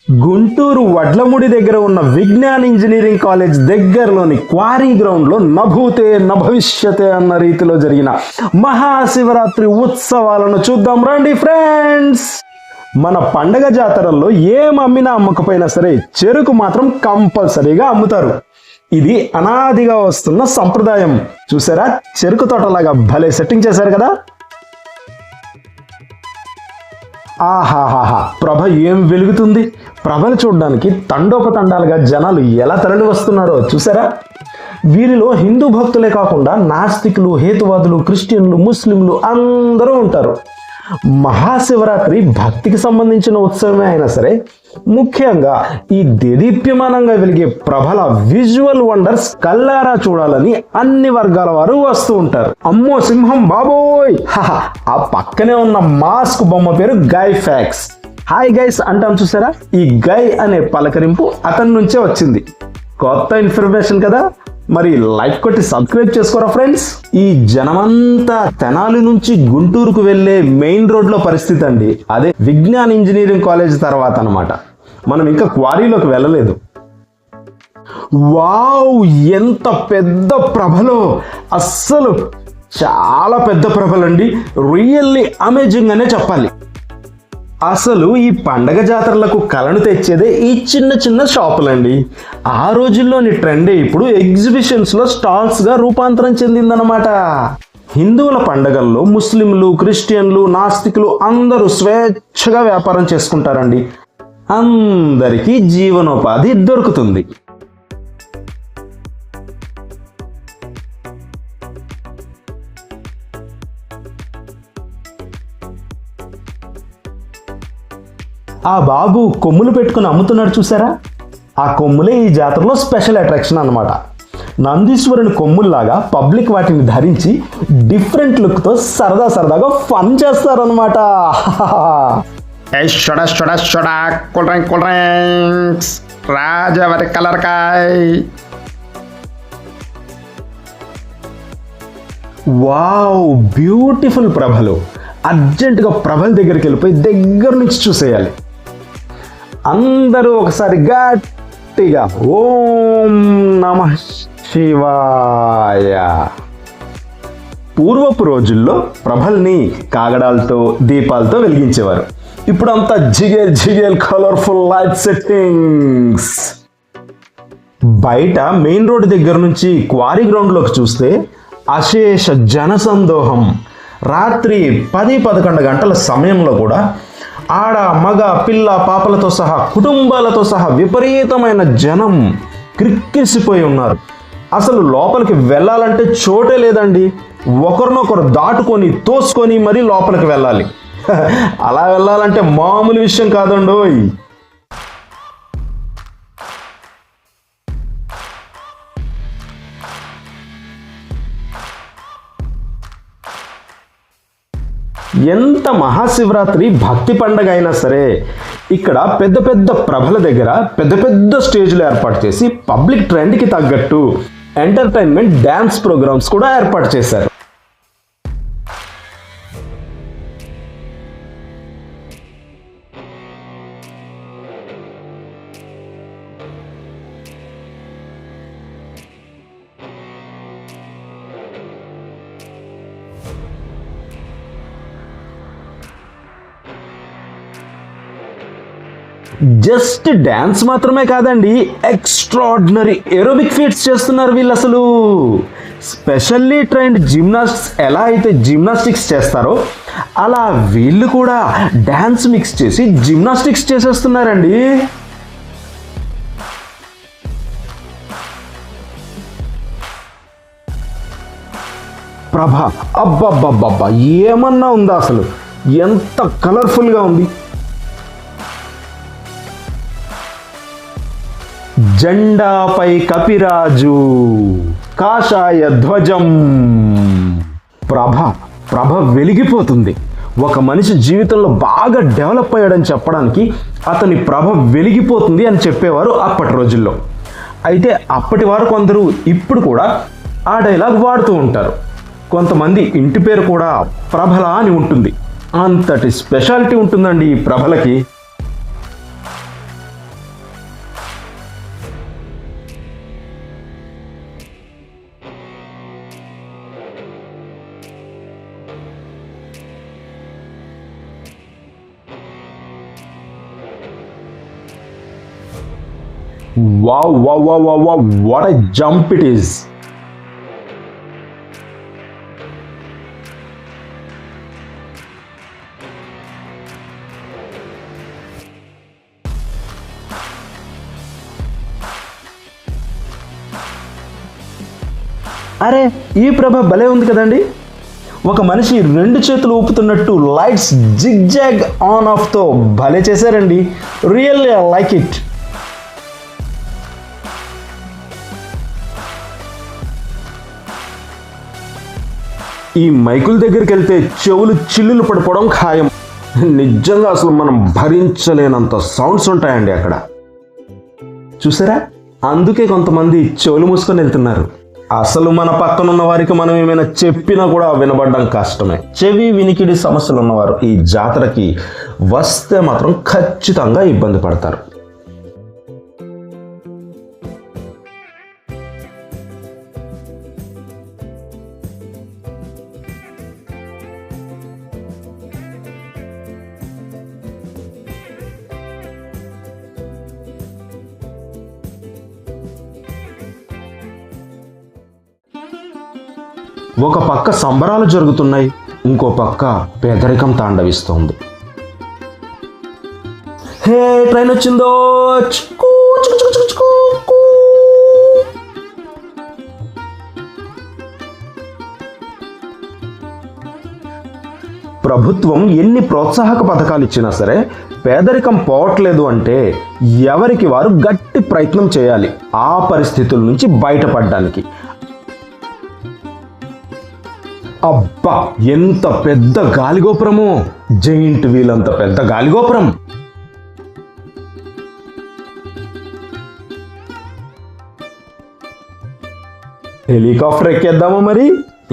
గుంటూరు వడ్లముడి దగ్గర ఉన్న Vignan engineering college దగ్గరలోని క్వారీ గ్రౌండ్లో నభూతే నభవిష్యతే అన్న రీతిలో జరిగిన మహాశివరాత్రి ఉత్సవాలను చూద్దాం రండి ఫ్రెండ్స్. మన పండగ జాతరల్లో ఏం అమ్మినా అమ్మకపోయినా సరే చెరుకు మాత్రం కంపల్సరీగా అమ్ముతారు. ఇది అనాదిగా వస్తున్న సంప్రదాయం. చూసారా, చెరుకు తోటలాగా భలే సెట్టింగ్ చేశారు కదా. ఆహాహాహా, ప్రభ ఏం వెలుగుతుంది. ప్రభను చూడడానికి తండోపతండాలుగా జనాలు ఎలా తరలి వస్తున్నారో చూసారా. వీరిలో హిందూ భక్తులే కాకుండా నాస్తికులు, హేతువాదులు, క్రిస్టియన్లు, ముస్లింలు అందరూ ఉంటారు. మహాశివరాత్రి భక్తికి సంబంధించిన ఉత్సవమే అయినా సరే ముఖ్యంగా ఈ దేదీప్యమానంగా వెలిగే ప్రభల విజువల్ వండర్స్ కల్లారా చూడాలని అన్ని వర్గాల వారు వస్తూ ఉంటారు. అమ్మో సింహం బాబోయ్, ఆ పక్కనే ఉన్న మాస్క్ బొమ్మ పేరు గై ఫ్యాక్స్. హాయ్ గైస్ అంటాం చూసారా, ఈ గై అనే పలకరింపు అతని నుంచే వచ్చింది. కొత్త ఇన్ఫర్మేషన్ కదా, మరి లైక్ కొట్టి సబ్స్క్రైబ్ చేసుకోరా ఫ్రెండ్స్. ఈ జనమంతా తెనాలి నుంచి గుంటూరుకు వెళ్లే మెయిన్ రోడ్లో పరిస్థితి అండి. అదే విజ్ఞాన్ ఇంజనీరింగ్ కాలేజ్ తర్వాత అన్నమాట. మనం ఇంకా క్వారీలోకి వెళ్ళలేదు. వావ్, ఎంత పెద్ద ప్రభలో, అస్సలు చాలా పెద్ద ప్రభలండి. రియల్లీ అమేజింగ్ అనే చెప్పాలి. అసలు ఈ పండగ జాతరలకు కళను తెచ్చేదే ఈ చిన్న చిన్న షాపులండి. ఆ రోజుల్లోని ట్రెండే ఇప్పుడు ఎగ్జిబిషన్స్లో స్టాల్స్గా రూపాంతరం చెందిందనమాట. హిందువుల పండగల్లో ముస్లింలు, క్రిస్టియన్లు, నాస్తికులు అందరూ స్వేచ్ఛగా వ్యాపారం చేసుకుంటారండి. అందరికీ జీవనోపాధి దొరుకుతుంది. ఆ బాబు కొమ్ములు పెట్టుకుని అమ్ముతున్నాడు చూసారా, ఆ కొమ్ములే ఈ జాతరలో స్పెషల్ అట్రాక్షన్ అన్నమాట. నందీశ్వరుని కొమ్ముల్లాగా పబ్లిక్ వాటిని ధరించి డిఫరెంట్ లుక్తో సరదాగా ఫన్ చేస్తారనమాట. రాజవరి కలర్కాయ్. వావ్, బ్యూటిఫుల్ ప్రభలు. అర్జెంటుగా ప్రభల దగ్గరికి వెళ్ళిపోయి దగ్గర నుంచి చూసేయాలి. అందరూ ఒకసారి గట్టిగా ఓం నమః శివాయ. పూర్వపు రోజుల్లో ప్రభల్ని కాగడాలతో, దీపాలతో వెలిగించేవారు. ఇప్పుడు అంతా జిగేల్ కలర్ఫుల్ లైట్ సెట్టింగ్స్. బయట మెయిన్ రోడ్ దగ్గర నుంచి క్వారీ గ్రౌండ్లోకి చూస్తే అశేష జనసందోహం. రాత్రి 10-11 గంటల సమయంలో కూడా ఆడ, మగ, పిల్ల, పాపలతో సహా, కుటుంబాలతో సహా విపరీతమైన జనం క్రిక్కిసిపోయి ఉన్నారు. అసలు లోపలికి వెళ్ళాలంటే చోటే లేదండి. ఒకరినొకరు దాటుకొని తోసుకొని మరీ లోపలికి వెళ్ళాలి. అలా వెళ్ళాలంటే మామూలు విషయం కాదండోయ్. ఎంత మహాశివరాత్రి భక్తి పండగ అయినా సరే ఇక్కడ పెద్ద పెద్ద ప్రభల దగ్గర పెద్ద స్టేజ్లు ఏర్పాటు చేసి పబ్లిక్ ట్రెండ్కి తగ్గట్టు ఎంటర్టైన్మెంట్ డ్యాన్స్ ప్రోగ్రామ్స్ కూడా ఏర్పాటు చేశారు. జస్ట్ డ్యాన్స్ మాత్రమే కాదండి, ఎక్స్ట్రాడినరీ ఏరోబిక్ ఫీట్స్ చేస్తున్నారు వీళ్ళు. అసలు స్పెషల్లీ ట్రైన్డ్ జిమ్నాస్ట్స్ ఎలా అయితే జిమ్నాస్టిక్స్ చేస్తారో అలా వీళ్ళు కూడా డ్యాన్స్ మిక్స్ చేసి జిమ్నాస్టిక్స్ చేసేస్తున్నారండి. ప్రభ అబ్బబ్బబ్బబ్బా, ఏమన్నా ఉందా అసలు, ఎంత కలర్ఫుల్గా ఉంది. జెండాపై కపిరాజు, కాషాయ ధ్వజం. ప్రభ వెలిగిపోతుంది. ఒక మనిషి జీవితంలో బాగా డెవలప్ అయ్యాడని చెప్పడానికి అతని ప్రభ వెలిగిపోతుంది అని చెప్పేవారు అప్పటి రోజుల్లో. అయితే అప్పటి వారు కొందరు ఇప్పుడు కూడా ఆ డైలాగ్ వాడుతూ ఉంటారు. కొంతమంది ఇంటి పేరు కూడా ప్రభల అని ఉంటుంది. అంతటి స్పెషాలిటీ ఉంటుందండి ఈ ప్రభలకి. Wow wow wow wow wow, what a jump it is. అరే ఈ ప్రభ భలే ఉంది కదండి. ఒక మనిషి రెండు చేతులు ఊపుతున్నట్టు lights zig zag on off తో భలే చేశారండి. Really I like it. ఈ మైకుల దగ్గరికి వెళ్తే చెవులు చిల్లులు పడిపోవడం ఖాయం. నిజంగా అసలు మనం భరించలేనంత సౌండ్స్ ఉంటాయండి అక్కడ. చూసారా, అందుకే కొంతమంది చెవులు మూసుకొని వెళ్తున్నారు. అసలు మన పక్కన ఉన్న వారికి మనం ఏమైనా చెప్పినా కూడా వినబడడం కష్టమే. చెవి వినికిడి సమస్యలు ఉన్నవారు ఈ జాతరకి వస్తే మాత్రం ఖచ్చితంగా ఇబ్బంది పడతారు. ఒక పక్క సంబరాలు జరుగుతున్నాయి, ఇంకో పక్క పేదరికం తాండవిస్తోంది. హే ట్రైన్ వచ్చిందో. చిక్కు చిక్కు చిక్కు చిక్కు చిక్కు. ప్రభుత్వం ఎన్ని ప్రోత్సాహక పథకాలు ఇచ్చినా సరే పేదరికం పోవట్లేదు అంటే ఎవరికి వారు గట్టి ప్రయత్నం చేయాలి ఆ పరిస్థితుల నుంచి బయటపడడానికి. అబ్బా, ఎంత పెద్ద గాలిగోపురము! జైంట్ వీల్ అంత పెద్ద గాలిగోపురం. హెలికాప్టర్ ఎక్కేద్దామా మరి?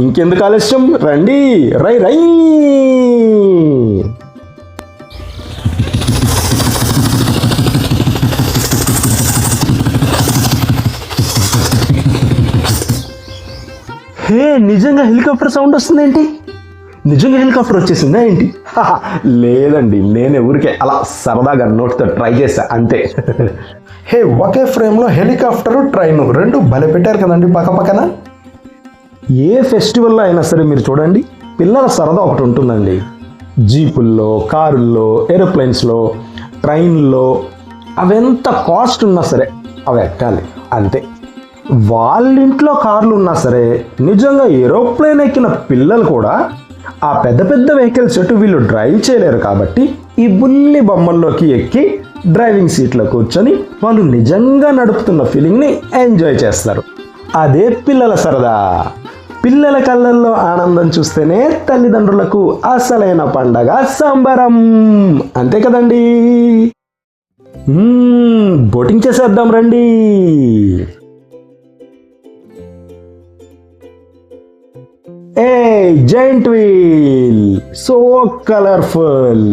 ఇంకెందుకు ఆలస్యం, రండి. రై రై. హే, నిజంగా హెలికాప్టర్ సౌండ్ వస్తుందేంటి? నిజంగా హెలికాప్టర్ వచ్చేసిందా ఏంటి? లేదండి, నేనే ఊరికే అలా సరదాగా నోటితో ట్రై చేశా అంతే. హే, ఒకే ఫ్రేమ్లో హెలికాప్టరు ట్రైను రెండు భలే పెట్టారు కదండి పక్క పక్కన. ఏ ఫెస్టివల్లో అయినా సరే మీరు చూడండి, పిల్లల సరదా ఒకటి ఉంటుందండి. జీపుల్లో, కారుల్లో, ఏరోప్లేన్స్లో, ట్రైన్లో అవెంత కాస్ట్ ఉన్నా సరే అవి ఎక్కాలి అంతే. వాళ్ళ ఇంట్లో కార్లు ఉన్నా సరే నిజంగా ఏరోప్లేన్ ఎక్కిన పిల్లలు కూడా ఆ పెద్ద పెద్ద వెహికల్స్ అటు వీళ్ళు డ్రైవ్ చేయలేరు కాబట్టి ఈ బుల్లి బొమ్మల్లోకి ఎక్కి డ్రైవింగ్ సీట్లో కూర్చొని వాళ్ళు నిజంగా నడుపుతున్న ఫీలింగ్ని ఎంజాయ్ చేస్తారు. అదే పిల్లల సరదా. పిల్లల కళ్ళల్లో ఆనందం చూస్తేనే తల్లిదండ్రులకు అసలైన పండగ సంబరం. అంతే కదండి. బోటింగ్ చేసేద్దాం రండి. Giant wheel so colourful.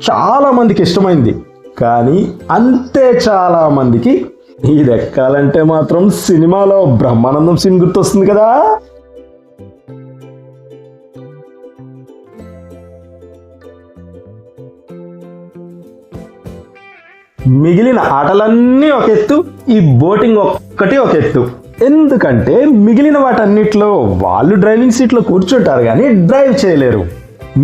చాలా మందికి ఇష్టమైంది, కానీ అంతే చాలా మందికి ఇది ఎక్కాలంటే మాత్రం సినిమాలో బ్రహ్మానందం సీన్ గుర్తొస్తుంది కదా. మిగిలిన ఆటలన్నీ ఒక ఎత్తు, ఈ బోటింగ్ ఒక్కటి ఒక ఎత్తు. ఎందుకంటే మిగిలిన వాటన్నిటిలో వాళ్ళు డ్రైవింగ్ సీట్లో కూర్చుంటారు కానీ డ్రైవ్ చేయలేరు,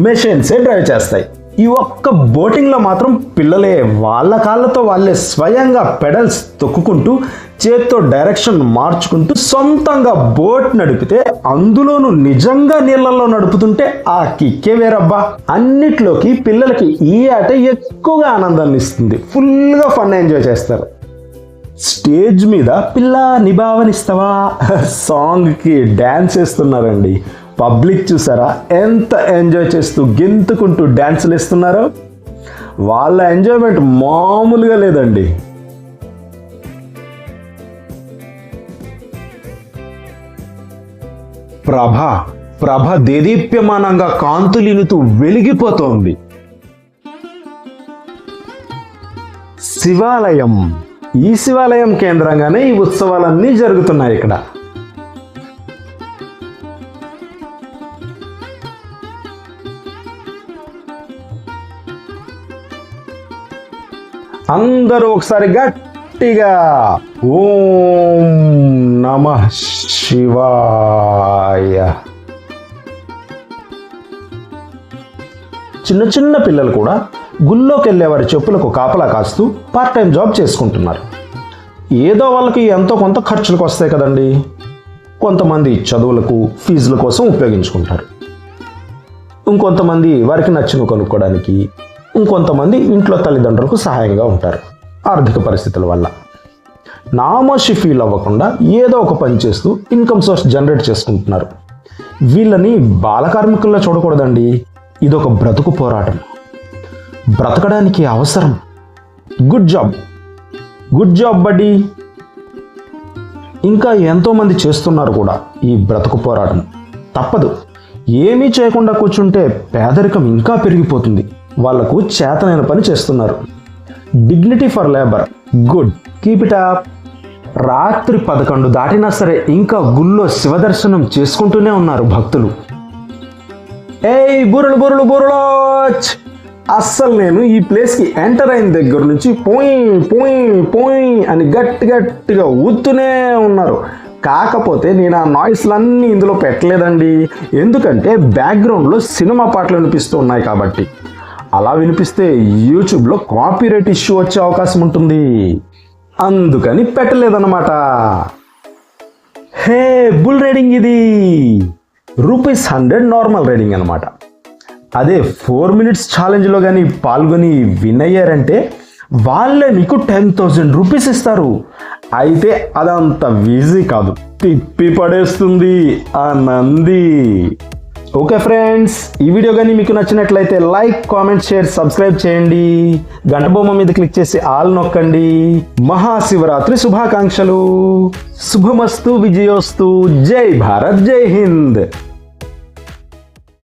మెషిన్సే డ్రైవ్ చేస్తాయి. ఈ ఒక్క బోటింగ్లో మాత్రం పిల్లలే వాళ్ళ కాళ్ళతో వాళ్ళే స్వయంగా పెడల్స్ తొక్కుకుంటూ చేత్తో డైరెక్షన్ మార్చుకుంటూ సొంతంగా బోట్ నడిపితే, అందులోనూ నిజంగా నీళ్ళల్లో నడుపుతుంటే ఆ కిక్కే వేరబ్బా. అన్నిట్లోకి పిల్లలకి ఈ ఆట ఎక్కువగా ఆనందాన్ని ఇస్తుంది. ఫుల్గా ఫన్ ఎంజాయ్ చేస్తారు. స్టేజ్ మీద పిల్ల నిభావనిస్తావా సాంగ్కి డ్యాన్స్ చేస్తున్నారండి. పబ్లిక్ చూసారా ఎంత ఎంజాయ్ చేస్తూ గెంతుకుంటూ డ్యాన్సులు వేస్తున్నారో. వాళ్ళ ఎంజాయ్మెంట్ మామూలుగా లేదండి. ప్రభ దేదీప్యమానంగా కాంతులినుతూ వెలిగిపోతోంది. శివాలయం. ఈ శివాలయం కేంద్రంగానే ఈ ఉత్సవాలన్నీ జరుగుతున్నాయి ఇక్కడ. అందరూ ఒకసారి గట్టిగా గట్టిగా ఓం నమః శివాయ. చిన్న చిన్న పిల్లలు కూడా గుళ్ళోకి వెళ్ళేవారి చెప్పులకు కాపలా కాస్తూ పార్ట్ టైం జాబ్ చేసుకుంటున్నారు. ఏదో వాళ్ళకి ఎంతో కొంత ఖర్చులకు వస్తాయి కదండి. కొంతమంది చదువులకు ఫీజుల కోసం ఉపయోగించుకుంటారు, ఇంకొంతమంది వారికి నచ్చినవి కొనుక్కోవడానికి, ఇంకొంతమంది ఇంట్లో తల్లిదండ్రులకు సహాయంగా ఉంటారు ఆర్థిక పరిస్థితుల వల్ల. నామోషి ఫీల్ అవ్వకుండా ఏదో ఒక పని చేస్తూ ఇన్కమ్ సోర్స్ జనరేట్ చేసుకుంటున్నారు. వీళ్ళని బాలకార్మికుల్లో చూడకూడదండి. ఇదొక బ్రతుకు పోరాటం, బ్రతకడానికి అవసరం. గుడ్ జాబ్, గుడ్ జాబ్ బడ్డీ. ఇంకా ఎంతోమంది చేస్తున్నారు కూడా ఈ బ్రతుకు పోరాటం. తప్పదు, ఏమీ చేయకుండా కూర్చుంటే పేదరికం ఇంకా పెరిగిపోతుంది. వాళ్లకు చేతనైన పని చేస్తున్నారు. Dignity for labour, good, keep it up. రాత్రి 11 దాటినా సరే ఇంకా గుళ్ళో శివదర్శనం చేసుకుంటూనే ఉన్నారు భక్తులు. ఏయ్ బుర్రలు బుర్రలు బుర్రలోచ్! అస్సలు నేను ఈ ప్లేస్కి ఎంటర్ అయిన దగ్గర నుంచి పోయి పోయి పోయి అని గట్టి గట్టిగా ఊదుతూనే ఉన్నారు. కాకపోతే నేను ఆ నాయిస్లన్నీ ఇందులో పెట్టలేదండి, ఎందుకంటే బ్యాక్గ్రౌండ్లో సినిమా పాటలు వినిపిస్తూ ఉన్నాయి కాబట్టి. అలా వినిపిస్తే యూట్యూబ్లో కాపీరైట్ ఇష్యూ వచ్చే అవకాశం ఉంటుంది, అందుకని పెట్టలేదన్నమాట. హే, బుల్ రైడింగ్ ఇది ₹100 నార్మల్ రైడింగ్ అనమాట. అదే 4 minutes ఛాలెంజ్లో కానీ పాల్గొని విన్ అయ్యారంటే వాళ్ళే మీకు 10,000 రూపీస్ ఇస్తారు. అయితే అదంత ఈజీ కాదు, తిప్పి పడేస్తుంది ఆ నంది. ఓకే ఫ్రెండ్స్, ఈ వీడియో కానీ మీకు నచ్చినట్లయితే లైక్, కామెంట్, షేర్, సబ్స్క్రైబ్ చేయండి. గంట బొమ్మ మీద క్లిక్ చేసి ఆల్ నొక్కండి. మహాశివరాత్రి శుభాకాంక్షలు. శుభమస్తు, విజయోస్తు. జై భారత్, జై హింద్.